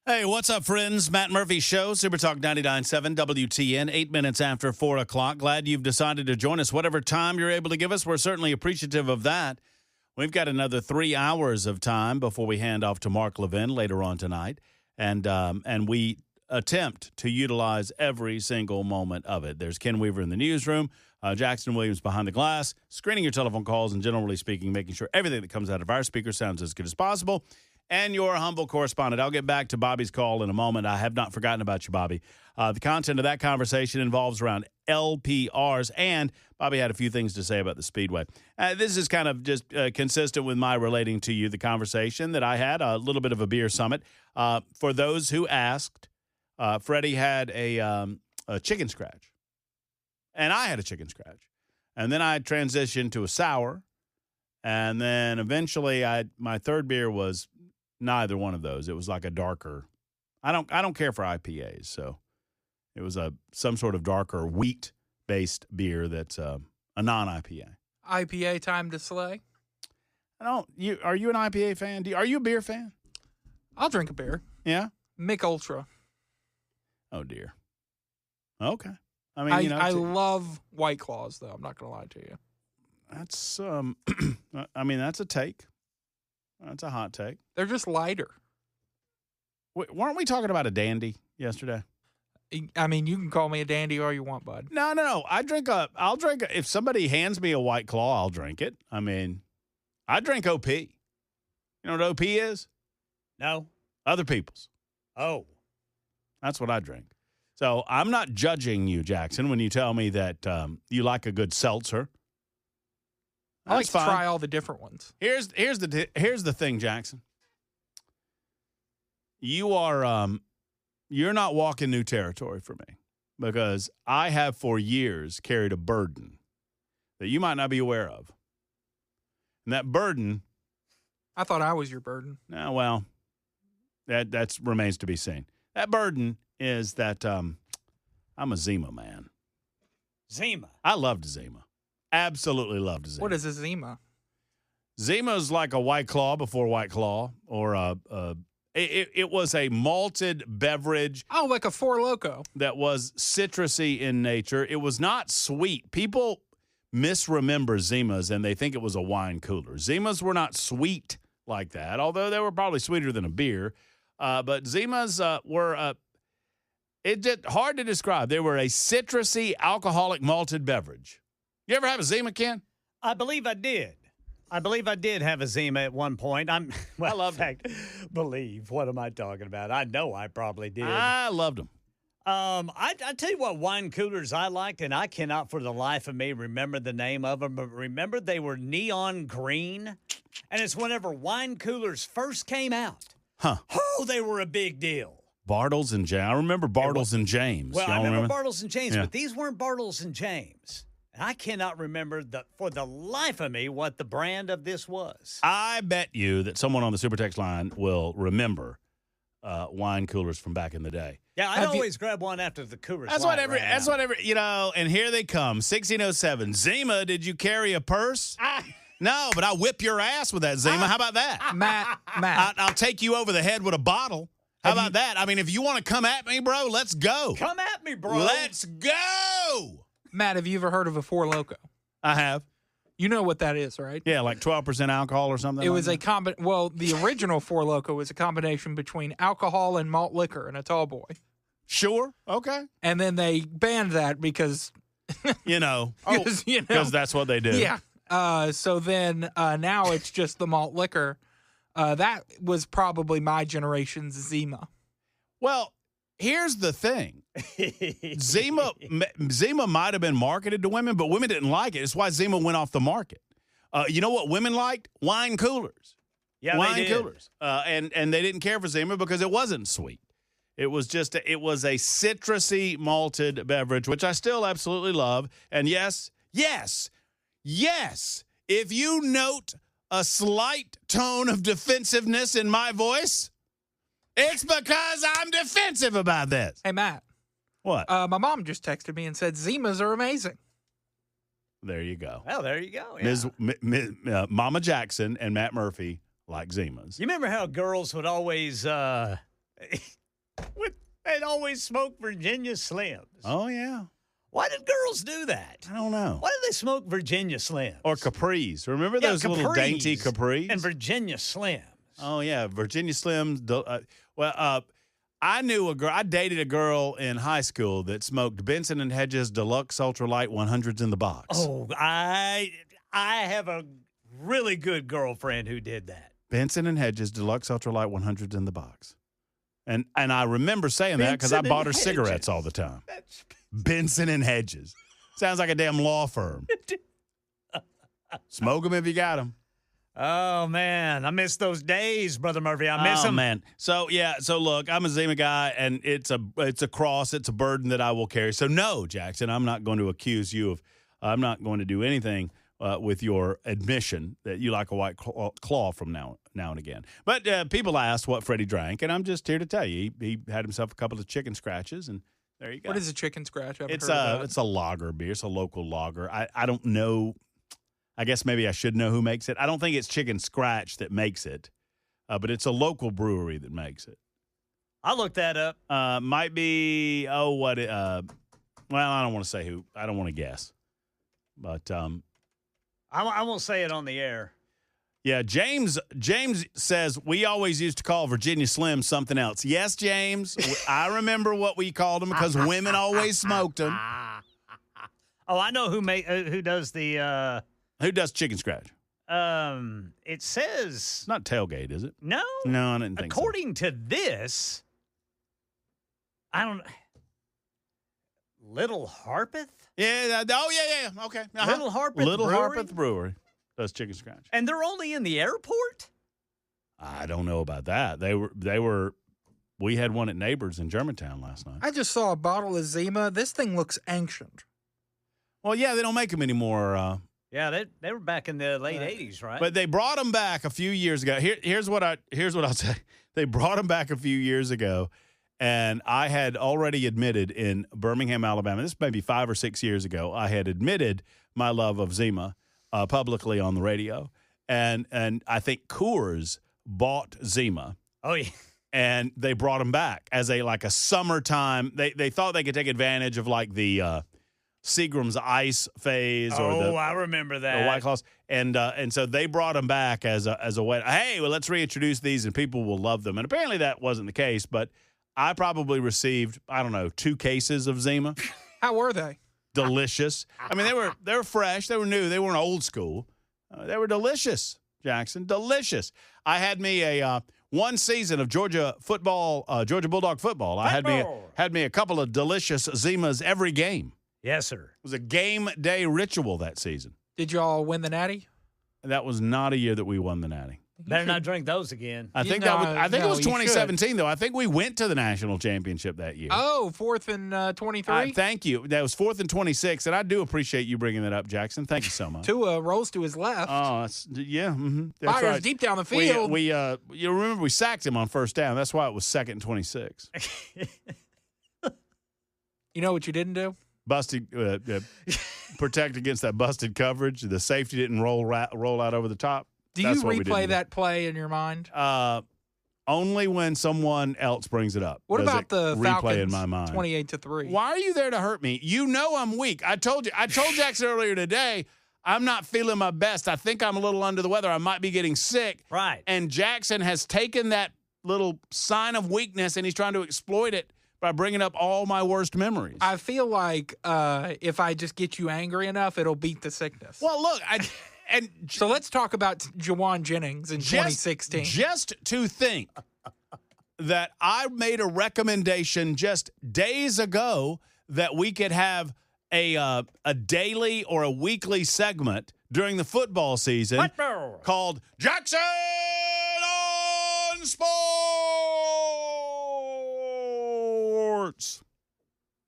Hey, what's up, friends? Matt Murphy Show, Super Talk 99.7 WTN, 8 minutes after 4 o'clock. Glad you've decided to join us. Whatever time you're able to give us, we're certainly appreciative of that. We've got another 3 hours of time before we hand off to Mark Levin later on tonight. And we attempt to utilize every single moment of it. There's Ken Weaver in the newsroom, Jackson Williams behind the glass, screening your telephone calls, and generally speaking, making sure everything that comes out of our speaker sounds as good as possible. And your humble correspondent. I'll get back to Bobby's call in a moment. I have not forgotten about you, Bobby. The content of that conversation involves around LPRs, and Bobby had a few things to say about the Speedway. This is kind of just consistent with my relating to you the conversation that I had, a little bit of a beer summit. For those who asked, Freddie had a chicken scratch, and I had a chicken scratch. And then I transitioned to a sour, and then eventually my third beer was neither one of those. It was like a darker. I don't care for IPAs, so it was some sort of darker wheat-based beer that's a non-IPA. IPA time to slay. Are you an IPA fan? Are you a beer fan? I'll drink a beer. Yeah? Mick Ultra. Oh, dear. Okay. I mean, I love White Claws, though. I'm not going to lie to you. That's, I mean, that's a take. That's a hot take. They're just lighter. Weren't we talking about a dandy yesterday? I mean, you can call me a dandy all you want, bud. No. I'll drink if somebody hands me a White Claw, I'll drink it. I mean, I drink OP. You know what OP is? No. Other people's. Oh. That's what I drink. So I'm not judging you, Jackson, when you tell me that you like a good seltzer. I like That's to fine. try all the different ones. Here's the thing, Jackson. You're not walking new territory for me because I have for years carried a burden that you might not be aware of. And that burden. I thought I was your burden. Well, that remains to be seen. That burden is that I'm a Zima man. Zima. I loved Zima. Absolutely loved Zima. What is a Zima? Zima's like a White Claw before White Claw, or it was a malted beverage. Oh, like a Four Loko. That was citrusy in nature. It was not sweet. People misremember Zimas, and they think it was a wine cooler. Zimas were not sweet like that, although they were probably sweeter than a beer. But Zimas were hard to describe. They were a citrusy, alcoholic malted beverage. You ever have a Zima, Ken? I believe I did. I believe I did have a Zima at one point. I love that. Believe. What am I talking about? I know I probably did. I loved them. I tell you what wine coolers I liked, and I cannot for the life of me remember the name of them, but remember they were neon green, and it's whenever wine coolers first came out. Huh. Oh, they were a big deal. Bartles and James. I remember Bartles and James. Well, Y'all I remember Bartles and James, Yeah. but these weren't Bartles and James. And I cannot remember for the life of me what the brand of this was. I bet you that someone on the Super Text line will remember wine coolers from back in the day. Yeah, I'd always grab one after the Coors. That's whatever. And here they come. 1607. Zima, did you carry a purse? No, but I'll whip your ass with that Zima. How about that? Matt. I'll take you over the head with a bottle. How about that? I mean, if you want to come at me, bro, let's go. Come at me, bro. Let's go. Matt, have you ever heard of a Four Loko? I have. You know what that is, right? Yeah, like 12% alcohol or something. It was the original Four Loko was a combination between alcohol and malt liquor in a tall boy. Sure. Okay. And then they banned that because because that's what they do. Yeah. So then now it's just the malt liquor. That was probably my generation's Zima. Well, here's the thing. Zima might have been marketed to women, but women didn't like it. It's why Zima went off the market. You know what women liked? Wine coolers. Yeah, wine coolers. And they didn't care for Zima because it wasn't sweet. It was just it was a citrusy malted beverage, which I still absolutely love. And yes, if you note a slight tone of defensiveness in my voice, it's because I'm defensive about this. Hey, Matt. What? My mom just texted me and said Zimas are amazing. There you go. Well, there you go. Yeah. Mama Jackson and Matt Murphy like Zimas. You remember how girls would always They'd always smoke Virginia Slims. Oh, yeah. Why did girls do that? I don't know. Why did they smoke Virginia Slims? Or Capris. Remember those little dainty Capris? And Virginia Slims. Oh, yeah. Virginia Slims. I knew a girl. I dated a girl in high school that smoked Benson and Hedges Deluxe Ultralight 100s in the box. Oh, I have a really good girlfriend who did that. Benson and Hedges Deluxe Ultralight 100s in the box. And I remember saying that because I bought her cigarettes all the time. Benson and Hedges. Sounds like a damn law firm. Smoke them if you got them. Oh, man. I miss those days, Brother Murphy. I miss them. Oh, man. So, yeah. So, look, I'm a Zima guy, and it's a cross. It's a burden that I will carry. So, no, Jackson, I'm not going to accuse you of I'm not going to do anything with your admission that you like a white claw from now and again. But people asked what Freddie drank, and I'm just here to tell you. He had himself a couple of chicken scratches, and there you go. What is a chicken scratch? It's a lager beer. It's a local lager. I don't know. I guess maybe I should know who makes it. I don't think it's Chicken Scratch that makes it, but it's a local brewery that makes it. I'll look that up. Might be, well, I don't want to say who. I don't want to guess. But I won't say it on the air. Yeah, James says we always used to call Virginia Slim something else. Yes, James, I remember what we called them because women always smoked them. Oh, I know who does the who does Chicken Scratch? It says it's not Tailgate, is it? No. No, I didn't think so. According to this, I don't. Little Harpeth? Yeah. Yeah. Okay. Uh-huh. Little Harpeth Brewery does Chicken Scratch, and they're only in the airport. I don't know about that. They were. We had one at Neighbors in Germantown last night. I just saw a bottle of Zima. This thing looks ancient. Well, yeah, they don't make them anymore. Yeah, they were back in the late 80s, right? But they brought them back a few years ago. Here's what I'll say. They brought them back a few years ago, and I had already admitted in Birmingham, Alabama, this may be 5 or 6 years ago, I had admitted my love of Zima publicly on the radio. And I think Coors bought Zima. Oh, yeah. And they brought them back as a summertime. They thought they could take advantage of the Seagram's Ice phase, I remember that. White Claws, and so they brought them back as a way. Hey, well, let's reintroduce these, and people will love them. And apparently that wasn't the case, but I probably received 2 cases of Zima. How were they? Delicious. I mean, they were fresh. They were new. They weren't old school. They were delicious, Jackson. Delicious. I had me a one season of Georgia Bulldog football. I had me a couple of delicious Zimas every game. Yes, sir. It was a game day ritual that season. Did y'all win the Natty? That was not a year that we won the Natty. Better not drink those again. I think it was 2017 though. I think we went to the national championship that year. Oh, 4th and 23. Thank you. That was 4th and 26, and I do appreciate you bringing that up, Jackson. Thank you so much. Tua rolls to his left. Oh, that's Fires right. deep down the field. We you remember we sacked him on first down. That's why it was 2nd and 26. You know what you didn't do? Busted, protect against that busted coverage. The safety didn't roll out over the top. Do you replay that play in your mind? Only when someone else brings it up. What about the Falcons? In my mind, 28-3. Why are you there to hurt me? You know I'm weak. I told Jackson earlier today, I'm not feeling my best. I think I'm a little under the weather. I might be getting sick. Right. And Jackson has taken that little sign of weakness and he's trying to exploit it by bringing up all my worst memories. I feel like if I just get you angry enough, it'll beat the sickness. Well, look, so let's talk about Jawan Jennings in 2016. Just to think that I made a recommendation just days ago that we could have a daily or a weekly segment during the football season called Jackson on Sports.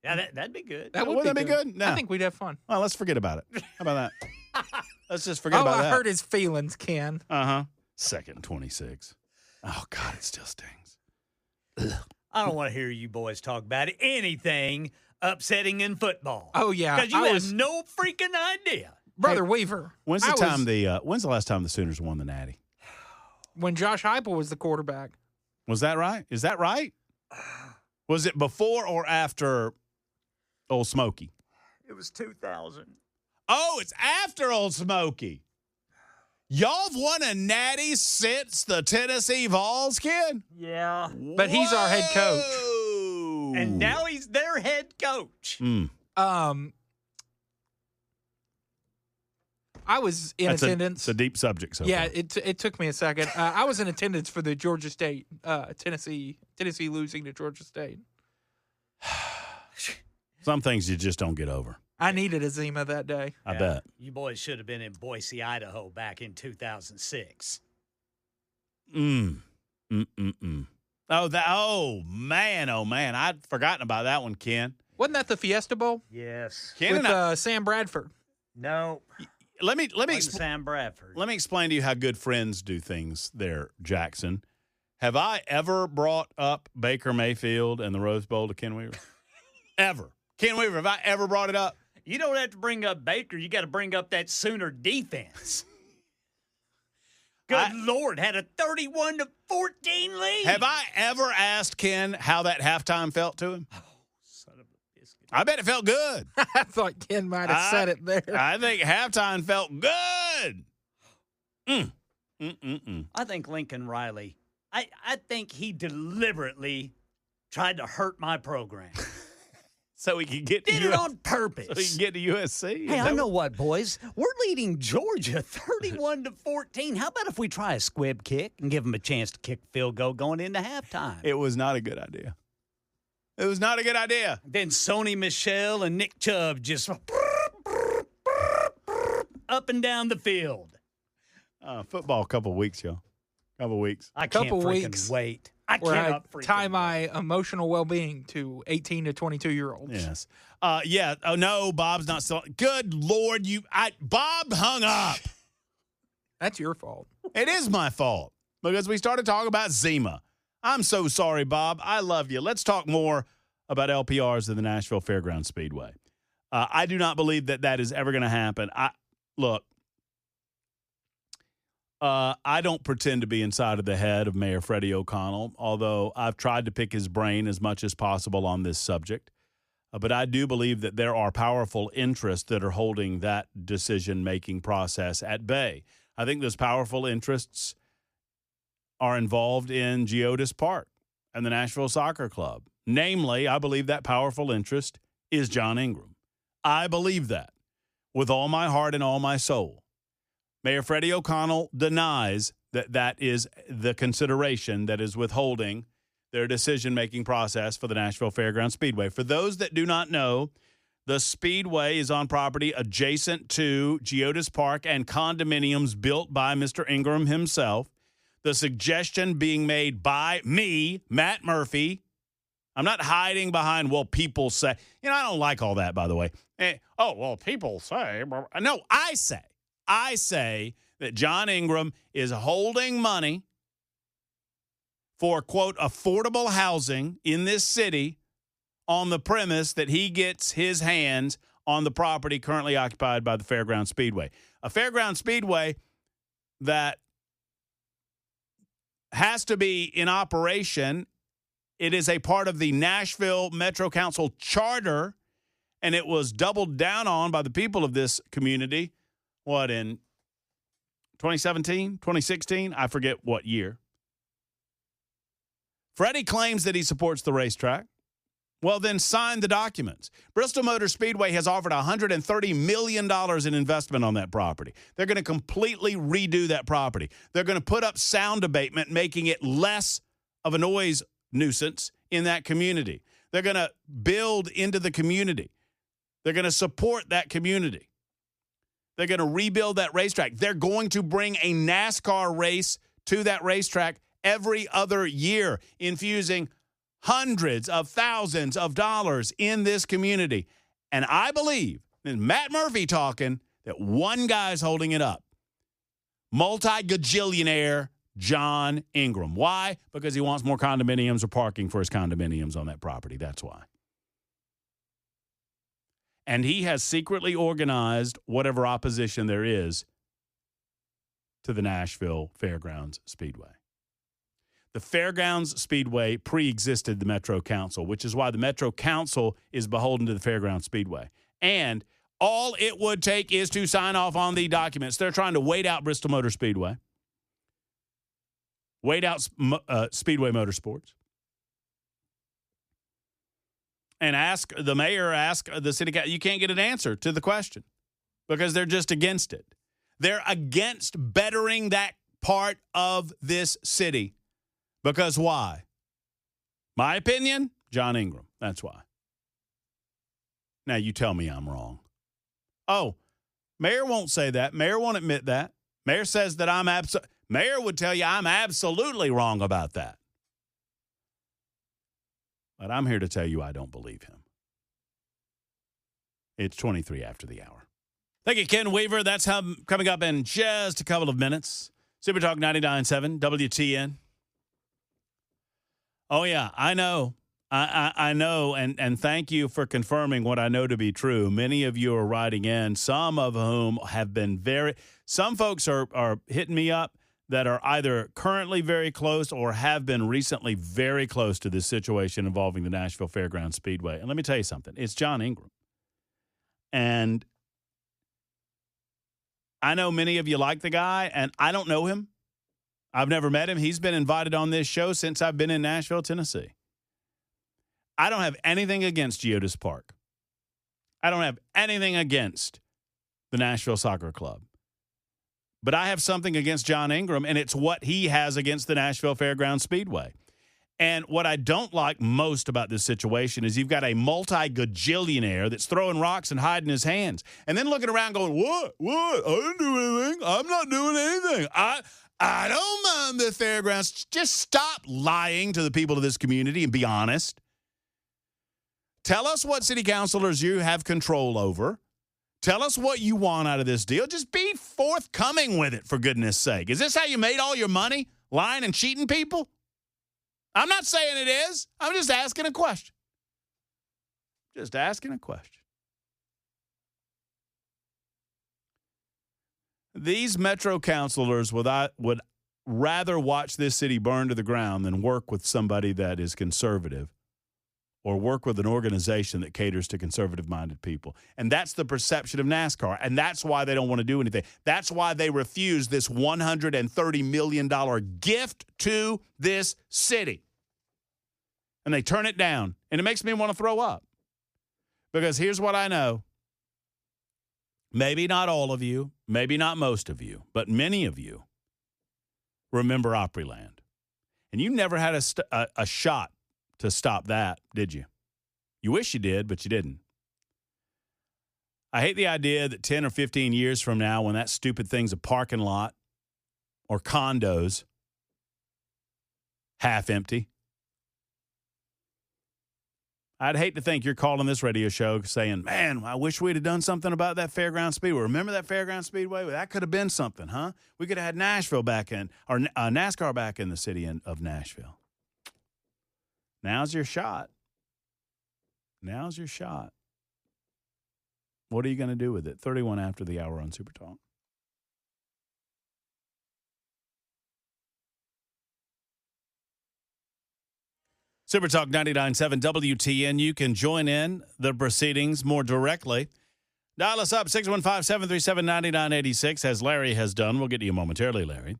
Yeah, that'd be good. Would that be good? No. I think we'd have fun. Well, let's forget about it. How about that? Let's just forget about that. I hurt his feelings, Ken. 2nd 26. Oh, God, it still stings. Ugh. I don't want to hear you boys talk about anything upsetting in football. Oh, yeah. Because you have no freaking idea. Brother Weaver. When's the last time the Sooners won the Natty? When Josh Heupel was the quarterback. Was that right? Is that right? Was it before or after Old Smoky? It was 2000. Oh, it's after Old Smoky. Y'all have won a natty since the Tennessee Vols, kid? Yeah. But he's our head coach. Whoa. And now he's their head coach. I was in attendance. It's a deep subject. So Yeah, far. it took me a second. I was in attendance for the Georgia State, Tennessee losing to Georgia State. Some things you just don't get over. I needed a Zima that day. I bet. You boys should have been in Boise, Idaho back in 2006. Oh man, I'd forgotten about that one, Ken. Wasn't that the Fiesta Bowl Yes. Ken with and Sam Bradford? No. let me Sam Bradford. Let me explain to you how good friends do things there, Jackson. Have I ever brought up Baker Mayfield and the Rose Bowl to Ken Weaver? Ever. Ken Weaver, have I ever brought it up? You don't have to bring up Baker. You got to bring up that Sooner defense. Good Lord, had a 31-14 lead. Have I ever asked Ken how that halftime felt to him? Oh, son of a biscuit. I bet it felt good. I thought Ken might have said it there. I think halftime felt good. I think Lincoln Riley, I think he deliberately tried to hurt my program. So he could get to Did it on purpose. So he can get to USC. Hey, I know what, boys. We're leading Georgia 31-14. How about if we try a squib kick and give them a chance to kick a field goal going into halftime? It was not a good idea. It was not a good idea. Then Sony Michel and Nick Chubb just up and down the field. Football, couple weeks, y'all. Couple weeks. I can't Couple freaking weeks wait. I Where I cannot freaking tie wait. my emotional well-being to 18 to 22-year-olds. Yes. Yeah. Oh no, Bob's not still. Good Lord, Bob hung up. That's your fault. It is my fault because we started talking about Zima. I'm so sorry, Bob. I love you. Let's talk more about LPRs in the Nashville Fairgrounds Speedway. I do not believe that is ever going to happen. I don't pretend to be inside of the head of Mayor Freddie O'Connell, although I've tried to pick his brain as much as possible on this subject. But I do believe that there are powerful interests that are holding that decision-making process at bay. I think those powerful interests are involved in Geodis Park and the Nashville Soccer Club. Namely, I believe that powerful interest is John Ingram. I believe that with all my heart and all my soul. Mayor Freddie O'Connell denies that is the consideration that is withholding their decision-making process for the Nashville Fairgrounds Speedway. For those that do not know, the Speedway is on property adjacent to Geodis Park and condominiums built by Mr. Ingram himself. The suggestion being made by me, Matt Murphy. I'm not hiding behind, well, people say. I don't like all that, by the way. People say. No, I say that John Ingram is holding money for, quote, affordable housing in this city on the premise that he gets his hands on the property currently occupied by the Fairgrounds Speedway. A Fairgrounds Speedway that has to be in operation. It is a part of the Nashville Metro Council charter, and it was doubled down on by the people of this community, in 2017, 2016? I forget what year. Freddie claims that he supports the racetrack. Well, then sign the documents. Bristol Motor Speedway has offered $130 million in investment on that property. They're going to completely redo that property. They're going to put up sound abatement, making it less of a noise nuisance in that community. They're going to build into the community. They're going to support that community. They're going to rebuild that racetrack. They're going to bring a NASCAR race to that racetrack every other year, infusing hundreds of thousands of dollars in this community. And I believe, and Matt Murphy talking, that one guy's holding it up. Multi-gajillionaire John Ingram. Why? Because he wants more condominiums or parking for his condominiums on that property. That's why. And he has secretly organized whatever opposition there is to the Nashville Fairgrounds Speedway. The Fairgrounds Speedway pre-existed the Metro Council, which is why the Metro Council is beholden to the Fairgrounds Speedway. And all it would take is to sign off on the documents. They're trying to wait out Bristol Motor Speedway, wait out Speedway Motorsports, and ask the mayor, ask the city council. You can't get an answer to the question because they're just against it. They're against bettering that part of this city. Because why? My opinion, John Ingram. That's why. Now you tell me I'm wrong. Oh, mayor won't say that. Mayor won't admit that. Mayor says that Mayor would tell you I'm absolutely wrong about that. But I'm here to tell you I don't believe him. It's 23 after the hour. Thank you, Ken Weaver. That's coming up in just a couple of minutes. Super Talk 99.7 WTN. Oh, yeah, I know. I know, and thank you for confirming what I know to be true. Many of you are writing in, some of whom have been some folks are hitting me up that are either currently very close or have been recently very close to this situation involving the Nashville Fairgrounds Speedway. And let me tell you something. It's John Ingram. And I know many of you like the guy, and I don't know him. I've never met him. He's been invited on this show since I've been in Nashville, Tennessee. I don't have anything against Geodis Park. I don't have anything against the Nashville Soccer Club. But I have something against John Ingram, and it's what he has against the Nashville Fairgrounds Speedway. And what I don't like most about this situation is you've got a multi-gajillionaire that's throwing rocks and hiding his hands, and then looking around going, what? I didn't do anything. I'm not doing anything. I don't mind the fairgrounds. Just stop lying to the people of this community and be honest. Tell us what city councilors you have control over. Tell us what you want out of this deal. Just be forthcoming with it, for goodness sake. Is this how you made all your money? Lying and cheating people? I'm not saying it is. I'm just asking a question. Just asking a question. These Metro councilors would rather watch this city burn to the ground than work with somebody that is conservative or work with an organization that caters to conservative-minded people. And that's the perception of NASCAR, and that's why they don't want to do anything. That's why they refuse this $130 million gift to this city. And they turn it down, and it makes me want to throw up. Because here's what I know. Maybe not all of you, maybe not most of you, but many of you remember Opryland. And you never had a shot to stop that, did you? You wish you did, but you didn't. I hate the idea that 10 or 15 years from now, when that stupid thing's a parking lot or condos, half empty, I'd hate to think you're calling this radio show saying, man, I wish we'd have done something about that Fairground Speedway. Remember that Fairground Speedway? Well, that could have been something, huh? We could have had Nashville back in, or NASCAR back in the city of Nashville. Now's your shot. Now's your shot. What are you going to do with it? 31 after the hour on Super Talk. Super Talk 99.7 WTN. You can join in the proceedings more directly. Dial us up, 615-737-9986, as Larry has done. We'll get to you momentarily, Larry.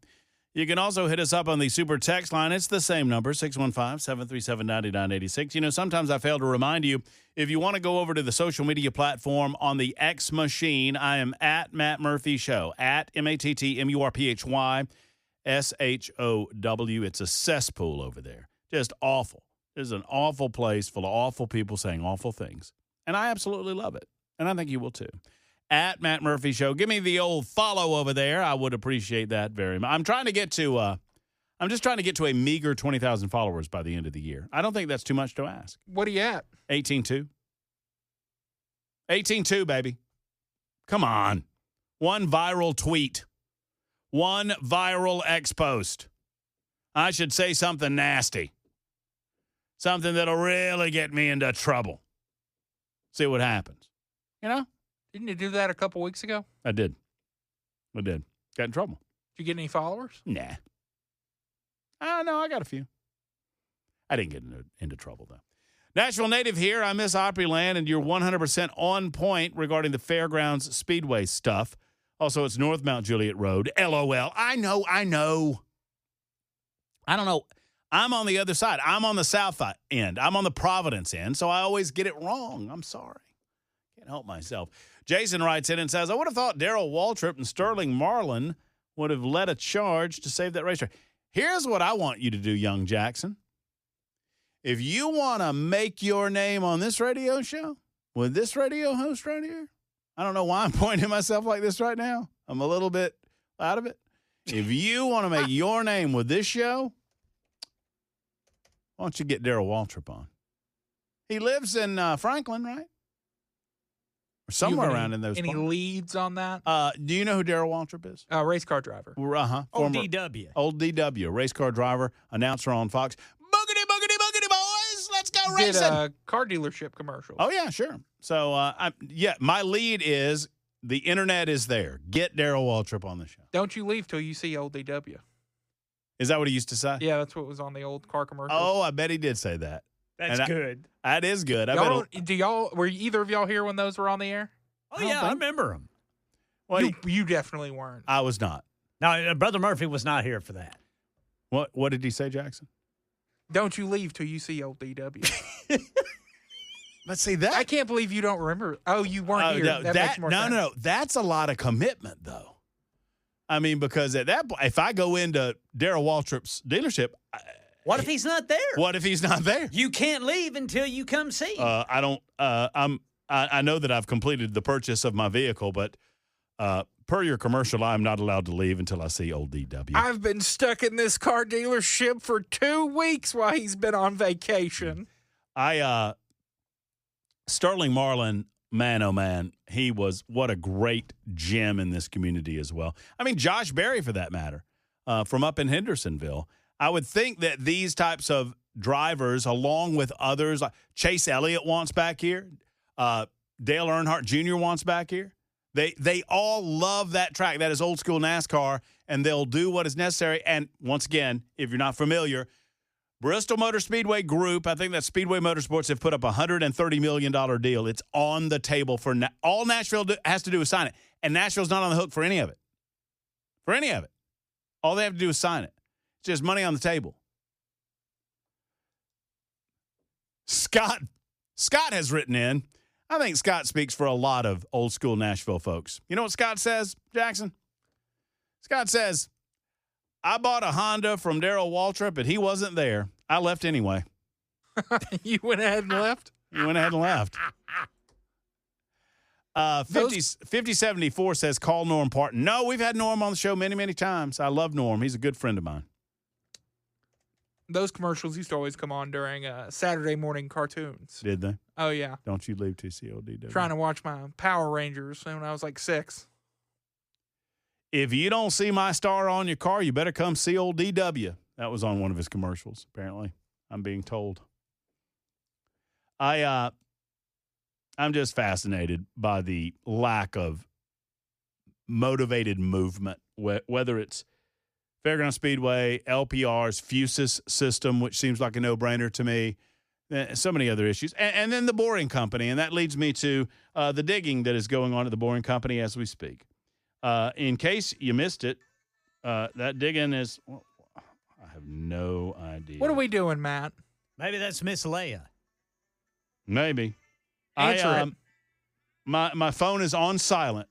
You can also hit us up on the Super Text line. It's the same number, 615-737-9986. You know, sometimes I fail to remind you, if you want to go over to the social media platform on the X machine, I am at Matt Murphy Show, at MattMurphyShow. It's a cesspool over there. Just awful. This is an awful place full of awful people saying awful things. And I absolutely love it. And I think you will too. At Matt Murphy Show. Give me the old follow over there. I would appreciate that very much. I'm just trying to get to a meager 20,000 followers by the end of the year. I don't think that's too much to ask. What are you at? 18.2. 18.2, baby. Come on. One viral tweet. One viral X post. I should say something nasty. Something that'll really get me into trouble. See what happens. You know? Didn't you do that a couple weeks ago? I did. Got in trouble. Did you get any followers? Nah. No, I got a few. I didn't get into trouble, though. Nashville native here. I miss Opryland, and you're 100% on point regarding the Fairgrounds Speedway stuff. Also, it's North Mount Juliet Road. LOL. I know. I don't know. I'm on the other side. I'm on the south end. I'm on the Providence end, so I always get it wrong. I'm sorry. Can't help myself. Jason writes in and says, I would have thought Darrell Waltrip and Sterling Marlin would have led a charge to save that racetrack. Here's what I want you to do, young Jackson. If you want to make your name on this radio show with this radio host right here, I don't know why I'm pointing at myself like this right now. I'm a little bit out of it. If you want to make your name with this show, why don't you get Darrell Waltrip on? He lives in Franklin, right? Or somewhere around in those Any parts. leads on that? Do you know who Darrell Waltrip is? Race car driver. Old DW. Old DW, race car driver, announcer on Fox. Boogity, boogity, boogity, boys. Let's go racing. Did a car dealership commercial. Oh, yeah, sure. So, my lead is the internet is there. Get Darrell Waltrip on the show. Don't you leave till you see old DW. Is that what he used to say? Yeah, that's what was on the old car commercial. Oh, I bet he did say that. That's good. That is good. Were either of y'all here when those were on the air? Oh, yeah, I remember them. Well, You definitely weren't. I was not. No, Brother Murphy was not here for that. What did he say, Jackson? Don't you leave till you see old DW. Let's see that. I can't believe you don't remember. Oh, you weren't here. No, that makes more sense. No. That's a lot of commitment, though. I mean, because at that point, if I go into Darrell Waltrip's dealership, What if he's not there? what if he's not there? You can't leave until you come see. I don't. I know that I've completed the purchase of my vehicle, but per your commercial, I'm not allowed to leave until I see old DW. I've been stuck in this car dealership for 2 weeks while he's been on vacation. Sterling Marlin, man, oh man, he was what a great gem in this community as well. I mean, Josh Berry, for that matter, from up in Hendersonville. I would think that these types of drivers, along with others, like Chase Elliott wants back here, Dale Earnhardt Jr. wants back here. They all love that track. That is old school NASCAR, and they'll do what is necessary. And once again, if you're not familiar, Bristol Motor Speedway Group, I think that Speedway Motorsports have put up a $130 million deal. It's on the table for all Nashville has to do is sign it. And Nashville's not on the hook for any of it. For any of it. All they have to do is sign it. It's just money on the table. Scott has written in. I think Scott speaks for a lot of old school Nashville folks. You know what Scott says, Jackson? Scott says, I bought a Honda from Darrell Waltrip, but he wasn't there. I left anyway. You went ahead and left? You went ahead and left. 5074 says, call Norm Parton. No, we've had Norm on the show many, many times. I love Norm. He's a good friend of mine. Those commercials used to always come on during Saturday morning cartoons. Did they? Oh, yeah. Don't you leave TCODW. Trying to watch my Power Rangers when I was like 6. If you don't see my star on your car, you better come see old DW. That was on one of his commercials, apparently. I'm being told. I'm just fascinated by the lack of motivated movement, whether it's Fairground Speedway, LPR's Fusus system, which seems like a no-brainer to me. So many other issues. And then the Boring Company, and that leads me to the digging that is going on at the Boring Company as we speak. In case you missed it, that digging is, well, I have no idea. What are we doing, Matt? Maybe that's Miss Leia. Maybe. Answer it. My phone is on silent,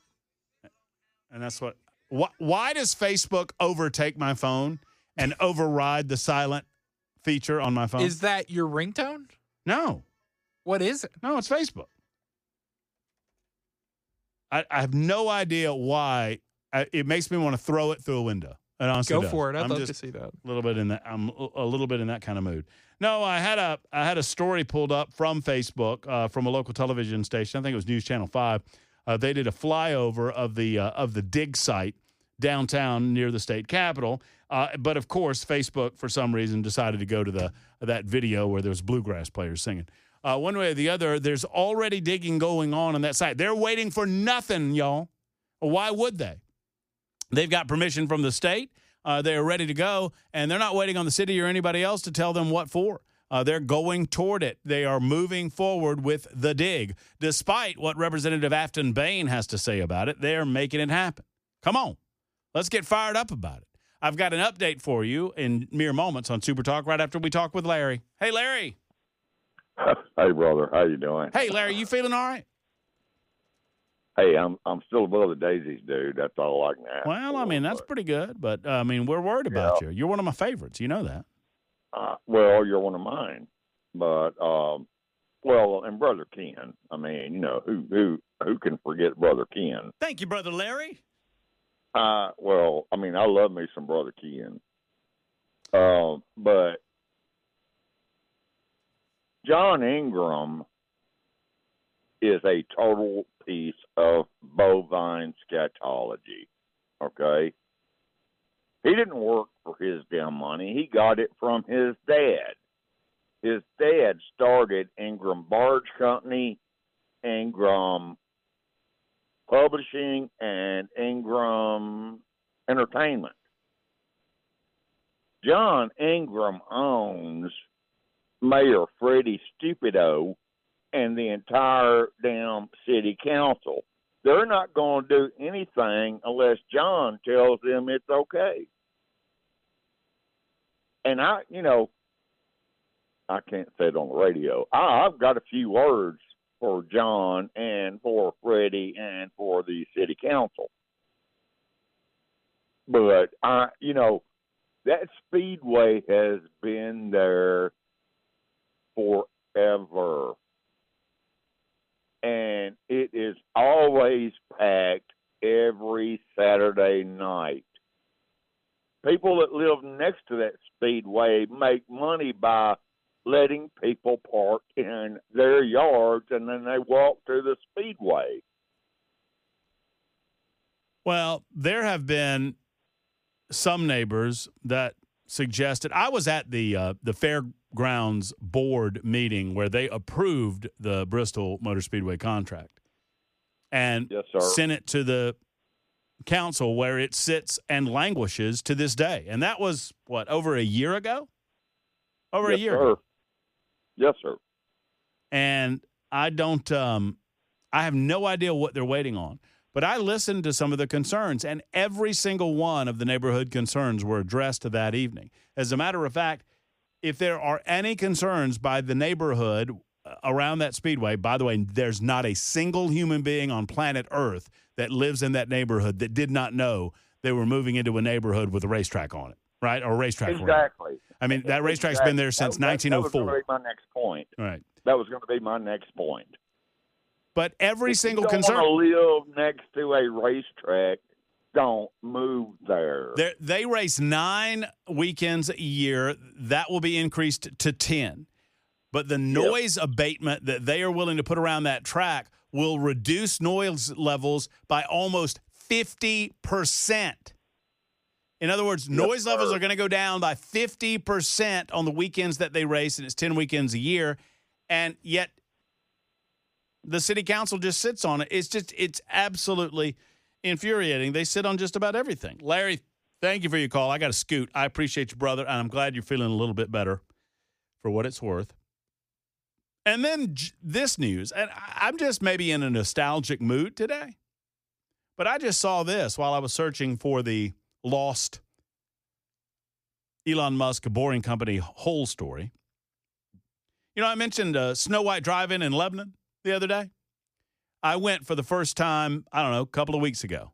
and that's what. Why does Facebook overtake my phone and override the silent feature on my phone? Is that your ringtone? No. What is it? No, it's Facebook. I have no idea why. It makes me want to throw it through a window. It honestly Go does. for it. I'd I'm love just to see that. a little bit in that. I'm a little bit in that kind of mood. No, I had a story pulled up from Facebook from a local television station. I think it was News Channel 5. They did a flyover of the dig site downtown near the state capitol. But of course, Facebook for some reason decided to go to that video where there was bluegrass players singing. One way or the other, there's already digging going on that site. They're waiting for nothing, y'all. Why would they? They've got permission from the state. They're ready to go, and they're not waiting on the city or anybody else to tell them what for. They're going toward it. They are moving forward with the dig. Despite what Representative Afton Bain has to say about it, they're making it happen. Come on. Let's get fired up about it. I've got an update for you in mere moments on Super Talk right after we talk with Larry. Hey, Larry. Hey, brother. How you doing? Hey, Larry, you feeling all right? Hey, I'm still above the daisies, dude. That's all I can ask. Well, I mean, that's pretty good. But, we're worried about you. You're one of my favorites. You know that. Well, you're one of mine. But, and Brother Ken. I mean, who can forget Brother Ken? Thank you, Brother Larry. I love me some Brother Ken. But John Ingram is a total piece of bovine scatology, okay? He didn't work for his damn money. He got it from his dad. His dad started Ingram Barge Company, Ingram Publishing, and Ingram Entertainment. John Ingram owns Mayor Freddie Stupido and the entire damn city council. They're not going to do anything unless John tells them it's okay. And I can't say it on the radio. I've got a few words for John and for Freddie and for the city council. But that speedway has been there forever. And it is always packed every Saturday night. People that live next to that speedway make money by letting people park in their yards and then they walk to the speedway. Well, there have been some neighbors that suggested. I was at the Fairgrounds board meeting where they approved the Bristol Motor Speedway contract and yes, sir. Sent it to the council where it sits and languishes to this day. And that was, over a year ago? Over yes, a year sir. ago. Yes, sir. And I don't I have no idea what they're waiting on. But I listened to some of the concerns, and every single one of the neighborhood concerns were addressed that evening. As a matter of fact, if there are any concerns by the neighborhood around that speedway, by the way, there's not a single human being on planet Earth that lives in that neighborhood that did not know they were moving into a neighborhood with a racetrack on it, right? Or a racetrack. Exactly. Around. I mean, that racetrack's been there since 1904. That was going to be my next point. Right. That was going to be my next point. But every single concern. concern. If you want to live next to a racetrack, don't move there. They race 9 weekends a year. That will be increased to 10. But the noise abatement that they are willing to put around that track will reduce noise levels by almost 50%. In other words, noise levels are going to go down by 50% on the weekends that they race, and it's 10 weekends a year. And yet the city council just sits on it. It's absolutely infuriating. They sit on just about everything. Larry, thank you for your call. I got to scoot. I appreciate you, brother, and I'm glad you're feeling a little bit better for what it's worth. And then this news, and I'm just maybe in a nostalgic mood today, but I just saw this while I was searching for the lost Elon Musk Boring Company whole story. I mentioned Snow White Drive-In in Lebanon the other day. I went for the first time, I don't know, a couple of weeks ago.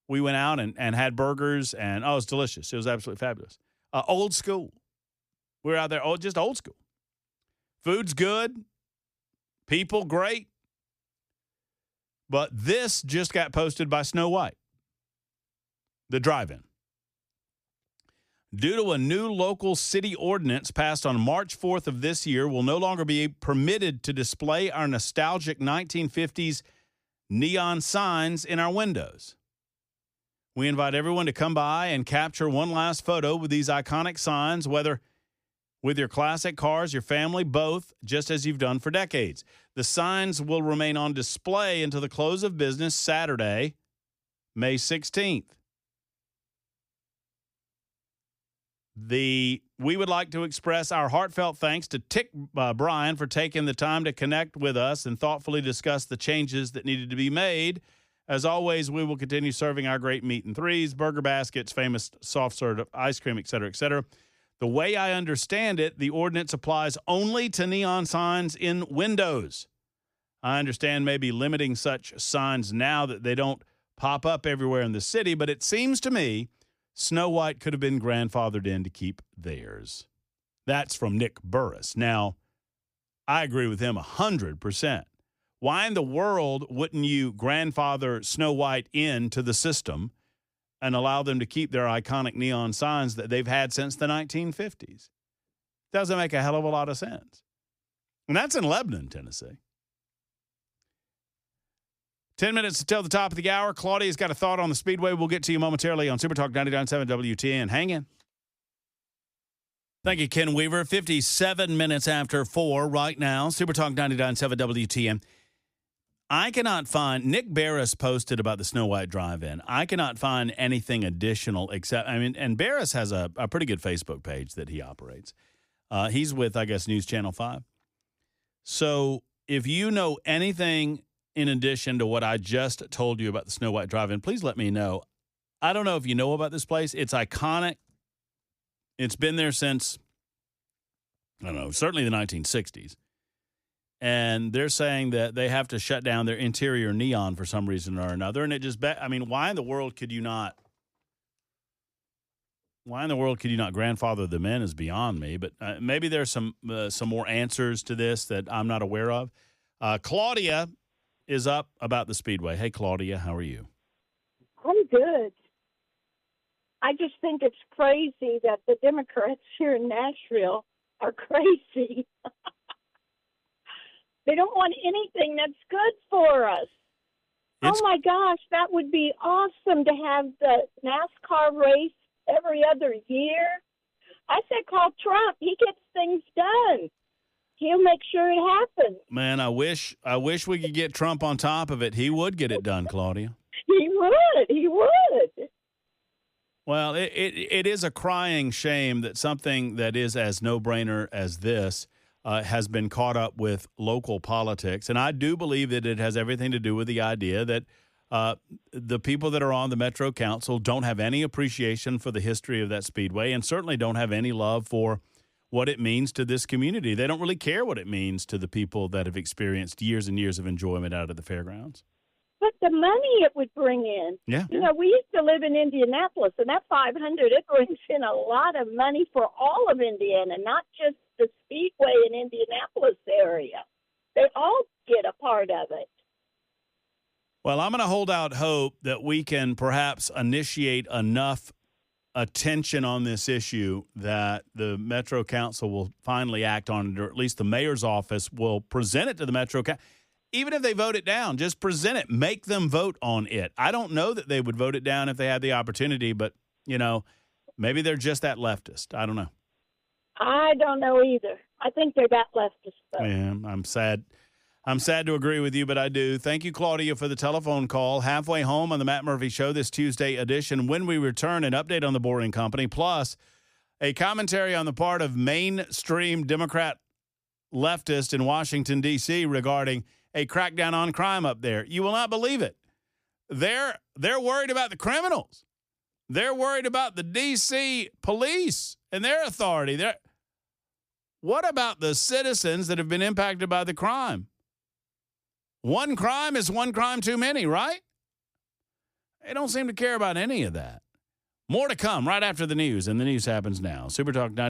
We went out and had burgers, and, it was delicious. It was absolutely fabulous. Old school. We were out there, just old school. Food's good. People, great. But this just got posted by Snow White, the drive-in. Due to a new local city ordinance passed on March 4th of this year, will no longer be permitted to display our nostalgic 1950s neon signs in our windows. We invite everyone to come by and capture one last photo with these iconic signs, whether with your classic cars, your family, both, just as you've done for decades. The signs will remain on display until the close of business Saturday, May 16th. We would like to express our heartfelt thanks to Tick Bryan for taking the time to connect with us and thoughtfully discuss the changes that needed to be made. As always, we will continue serving our great meat and threes, burger baskets, famous soft serve ice cream, et cetera, et cetera. The way I understand it, the ordinance applies only to neon signs in windows. I understand maybe limiting such signs now that they don't pop up everywhere in the city, but it seems to me Snow White could have been grandfathered in to keep theirs. That's from Nick Burris. Now, I agree with him 100%. Why in the world wouldn't you grandfather Snow White into the system and allow them to keep their iconic neon signs that they've had since the 1950s? Doesn't make a hell of a lot of sense. And that's in Lebanon, Tennessee. 10 minutes to till the top of the hour. Claudia's got a thought on the Speedway. We'll get to you momentarily on Super Talk 99.7 WTN. Hang in. Thank you, Ken Weaver. 57 minutes after 4 right now. Super Talk 99.7 WTN. I cannot find, Nick Barris posted about the Snow White Drive-In. I cannot find anything additional except, and Barris has a pretty good Facebook page that he operates. He's with, I guess, News Channel 5. So if you know anything in addition to what I just told you about the Snow White Drive-In, please let me know. I don't know if you know about this place. It's iconic. It's been there since, I don't know, certainly the 1960s. And they're saying that they have to shut down their interior neon for some reason or another. And it just, why in the world could you not grandfather them in is beyond me. But maybe there's some more answers to this that I'm not aware of. Claudia is up about the Speedway. Hey, Claudia, how are you? I'm good. I just think it's crazy that the Democrats here in Nashville are crazy. They don't want anything that's good for us. Oh, my gosh, that would be awesome to have the NASCAR race every other year. I said call Trump. He gets things done. He'll make sure it happens. Man, I wish we could get Trump on top of it. He would get it done, Claudia. He would. Well, it is a crying shame that something that is as no-brainer as this has been caught up with local politics. And I do believe that it has everything to do with the idea that the people that are on the Metro Council don't have any appreciation for the history of that Speedway and certainly don't have any love for what it means to this community. They don't really care what it means to the people that have experienced years and years of enjoyment out of the fairgrounds. But the money it would bring in. Yeah. You know, we used to live in Indianapolis, and that $500, it brings in a lot of money for all of Indiana, not just the Speedway in Indianapolis area. They all get a part of it. Well, I'm going to hold out hope that we can perhaps initiate enough attention on this issue that the Metro Council will finally act on it, or at least the mayor's office will present it to the Metro Council. Even if they vote it down, just present it. Make them vote on it. I don't know that they would vote it down if they had the opportunity, but, you know, maybe they're just that leftist. I don't know. I don't know either. I think they're that leftist, though. Yeah, I'm sad. I'm sad to agree with you, but I do. Thank you, Claudia, for the telephone call. Halfway home on the Matt Murphy Show this Tuesday edition. When we return, an update on the Boring Company, plus a commentary on the part of mainstream Democrat leftists in Washington, D.C. regarding a crackdown on crime up there. You will not believe it. They're worried about the criminals. They're worried about the D.C. police and their authority. What about the citizens that have been impacted by the crime? One crime is one crime too many, right? They don't seem to care about any of that. More to come right after the news, and the news happens now. Super Talk 90.